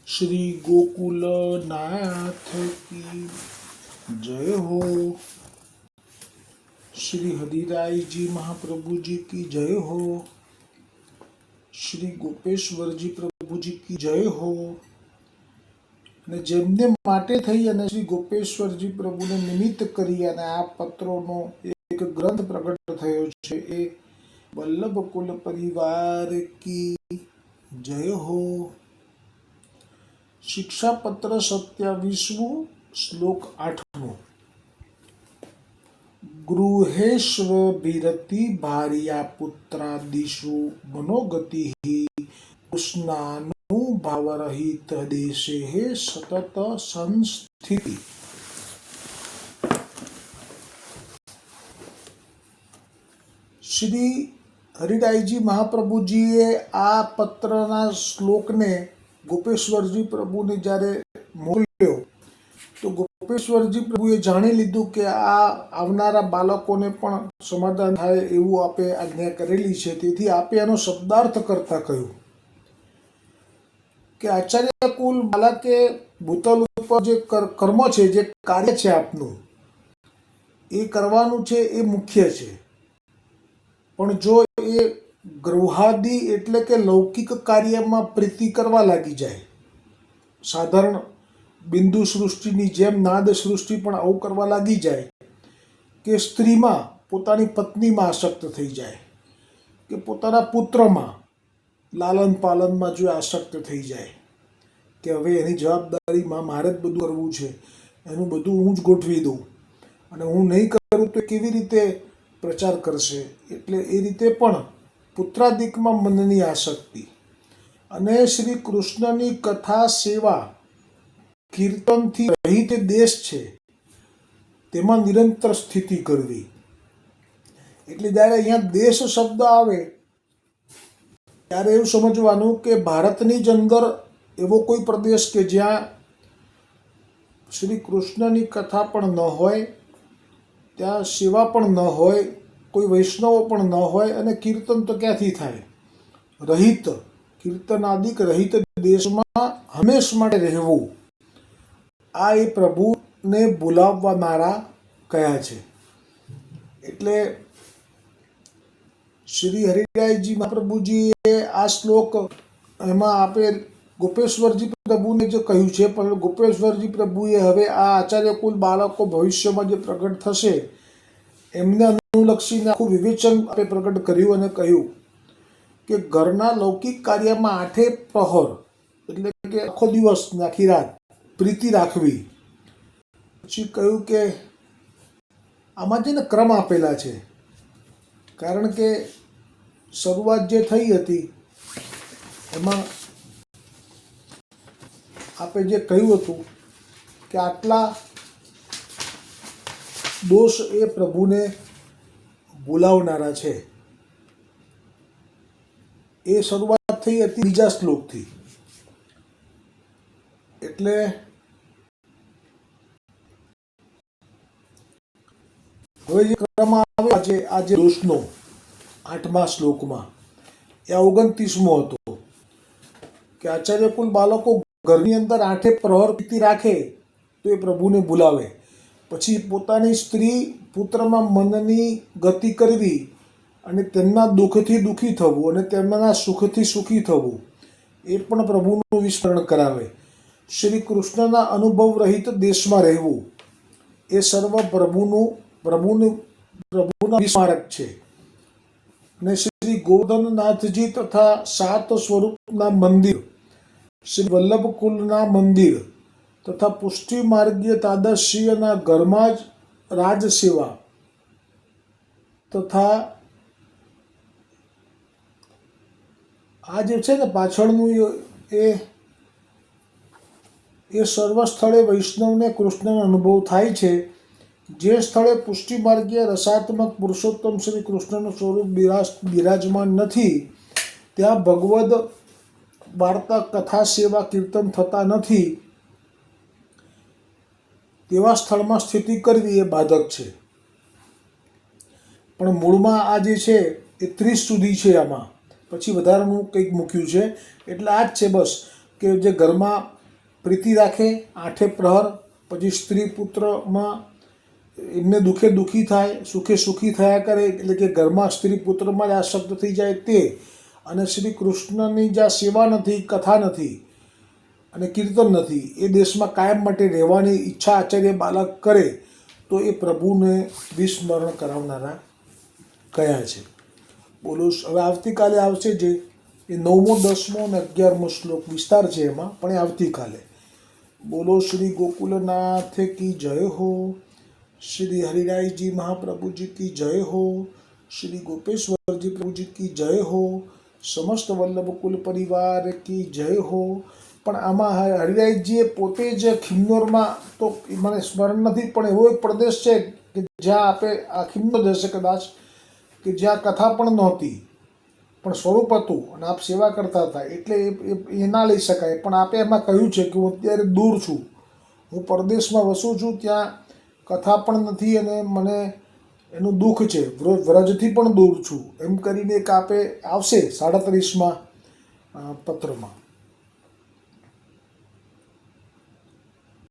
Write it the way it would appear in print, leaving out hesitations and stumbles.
श्री गोकुलनाथ की जय हो। श्री हरिराय जी महाप्रभु जी की जय हो। श्री गोपेश्वर जी प्रभु जी की जय हो। અને જેમને માટે થઈ અને શ્રી ગોપેશ્વરજી પ્રભુને નિમિત્ત કરી અને આ પત્રોનો એક ગ્રંથ પ્રગટ થયો છે એ વલ્લભ કુલ પરિવાર કી જય હો। શિક્ષાપત્ર 27 શ્લોક 8 ગૃહેષ્વભિરતિ ભાર્યા પુત્રાદિષુ મનોગતિ કૃષ્ણાનુભાવરહિત દેશે સતત સંસ્થિતિ। શ્રી હરિરાયજી મહાપ્રભુજીએ આ પત્રના શ્લોકને ગોપેશ્વરજી પ્રભુને જ્યારે મોકલ્યો તો ગોપેશ્વરજી પ્રભુએ જાણી લીધું કે આ આવનારા બાળકોને પણ સમાધાન થાય એવું આપે આજ્ઞા કરેલી છે। તેથી આપે એનો શબ્દાર્થ કરતા કહ્યું કે આચાર્ય કુલ બાળકે ભૂતલ ઉપર જે કર્મ છે, જે કાર્ય છે આપનું એ કરવાનું છે, એ મુખ્ય છે। પણ જો એ ગૃહાદિ એટલે કે લૌકિક કાર્યમાં પ્રીતિ કરવા લાગી જાય, સાધારણ બિંદુ સૃષ્ટિની જેમ નાદ સૃષ્ટિ પણ આવું કરવા લાગી જાય કે સ્ત્રીમાં પોતાની પત્નીમાં આસક્ત થઈ જાય કે પોતાના પુત્રમાં લાલન પાલનમાં જો આસક્ત થઈ જાય કે હવે એની જવાબદારીમાં મારે જ બધું કરવું છે, એનું બધું હું જ ગોઠવી દઉં અને હું નહીં કરું તો કેવી રીતે પ્રચાર કરશે, એટલે એ રીતે પણ પુત્રાદિકમાં મનની આસક્તિ અને શ્રી કૃષ્ણની કથા સેવા કીર્તનથી રહિત દેશ છે તેમાં નિરંતર સ્થિતિ કરવી। એટલે જ્યારે અહીંયા દેશ શબ્દ આવે ત્યારે એવું સમજવાનું કે ભારતની જ અંદર એવો કોઈ પ્રદેશ કે જ્યાં શ્રી કૃષ્ણની કથા પણ ન હોય, ત્યાં સેવા પણ ન હોય, કોઈ વૈષ્ણવો પણ ન હોય અને કીર્તન તો ક્યાંથી થાય? રહિત કીર્તનાદિક રહિત દેશમાં હંમેશ માટે રહેવું, આ એ પ્રભુને બોલાવનારા કયા છે। એટલે શ્રી હરિરાયજી મહાપ્રભુજીએ આ શ્લોક એમાં આપે ગોપેશ્વરજી પ્રભુને જે કહ્યું છે, પણ ગોપેશ્વરજી પ્રભુએ હવે આ આચાર્ય કુલ બાળકો ભવિષ્યમાં જે પ્રગટ થશે એમને અનુલક્ષીને આખું વિવેચન આપણે પ્રગટ કર્યું અને કહ્યું કે ઘરના લૌકિક કાર્યમાં 8 પ્રહર એટલે કે આખો દિવસ આખી રાત પ્રીતિ રાખવી। પછી કહ્યું કે આમાં છે ને ક્રમ આપેલા છે, કારણ કે શરૂઆત જે થઈ હતી એમાં આપે જે કહ્યું હતું કે આટલા દોષ એ પ્રભુને બોલાવનારા છે, એ શરૂઆત થઈ હતી બીજા શ્લોકથી। એટલે હવે જે ક્રમ આવ્યો આ જે દોષનો 8મા શ્લોકમાં એ 29મો હતો કે આચાર્ય કુલ બાળકો ઘરની અંદર 8 પ્રહર પ્રીતિ રાખે તો એ પ્રભુને બોલાવે, પછી પોતાની સ્ત્રી પુત્રમાં મનની ગતિ કરવી અને તેમના દુઃખથી દુઃખી થવું અને તેમના સુખથી સુખી થવું એ પણ પ્રભુનું વિસ્મરણ કરાવે। શ્રી કૃષ્ણના અનુભવ રહિત દેશમાં રહેવું એ સર્વ પ્રભુના વિસ્મારક છે। અને શ્રી ગોવર્ધનનાથજી તથા 7 સ્વરૂપના મંદિર, શ્રી વલ્લભકુલના મંદિર તથા પુષ્ટિ માર્ગીય તાદશ્રીયના ઘરમાં જ રાજસેવા તથા આ જે છે ને પાછળનું એ સર્વ સ્થળે વૈષ્ણવને કૃષ્ણનો અનુભવ થાય છે। જે સ્થળે પુષ્ટિ માર્ગીય રસાત્મક પુરુષોત્તમ શ્રી કૃષ્ણનું સ્વરૂપ બિરાજમાન નથી, ત્યાં ભગવદ વાર્તા કથા સેવા કીર્તન થતા નથી, તેવા સ્થળમાં સ્થિતિ કરવી એ બાધક છે। પણ મૂળમાં આ જે છે એ 30 સુધી છે, આમાં પછી વધારાનું કંઈક મૂક્યું છે। એટલે આ જ છે બસ કે જે ઘરમાં પ્રીતિ રાખે, આઠે પ્રહર, પછી સ્ત્રી પુત્રમાં એમને દુઃખે દુઃખી થાય, સુખે સુખી થયા કરે, એટલે કે ઘરમાં સ્ત્રી પુત્રમાં જ આસક્ત થઈ જાય તે, અને શ્રી કૃષ્ણની જ્યાં સેવા નથી, કથા નથી અને કીર્તન નથી, એ દેશમાં કાયમ માટે રહેવાની ઈચ્છા આચાર્ય બાલક કરે તો એ પ્રભુને વિસ્મરણ કરાવનારા કયા છે. બોલો. હવે આવતીકાલે આવશે જે એ 9મો, 10મો અને 11મો શ્લોક વિસ્તાર છે એમાં, પણ એ આવતીકાલે. બોલો શ્રી ગોકુલનાથ કી જય હો, શ્રી હરિરાયજી મહાપ્રભુજી કી જય હો, શ્રી ગોપેશ્વરજી પ્રભુજી કી જય હો, સમસ્ત વલ્લભ કુલ પરિવાર કી જય હો. પણ આમાં હરિરાયજીએ પોતે જ ખિન્નોરમાં, તો મને સ્મરણ નથી, પણ એવો એક પ્રદેશ છે કે જ્યાં આપે આ ખિન્નોર હશે કદાચ, કે જ્યાં કથા પણ નહોતી પણ સ્વરૂપ હતું અને આપ સેવા કરતા હતા, એટલે એ ના લઈ શકાય. પણ આપે એમાં કહ્યું છે કે હું અત્યારે દૂર છું, હું પરદેશમાં વસું છું, ત્યાં કથા પણ નથી અને મને એનું દુઃખ છે, વ્રજથી પણ દૂર છું, એમ કરીને એક આપે આવશે 37મા પત્રમાં.